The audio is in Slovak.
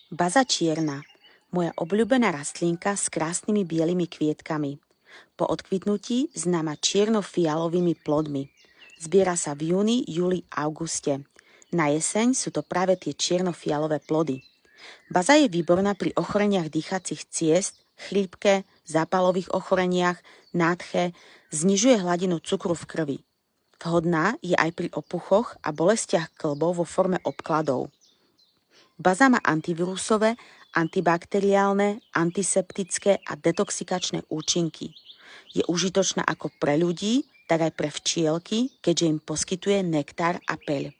Baza čierna. Moja obľúbená rastlinka s krásnymi bielými kvietkami. Po odkvitnutí známa čierno-fialovými plodmi. Zbiera sa v júni, júli, auguste. Na jeseň sú to práve tie čierno-fialové plody. Baza je výborná pri ochoreniach dýchacích ciest, chrípke, zápalových ochoreniach, nádche, znižuje hladinu cukru v krvi. Vhodná je aj pri opuchoch a bolestiach kĺbov vo forme obkladov. Baza má antivírusové, antibakteriálne, antiseptické a detoxikačné účinky. Je užitočná ako pre ľudí, tak aj pre včielky, keďže im poskytuje nektár a peľ.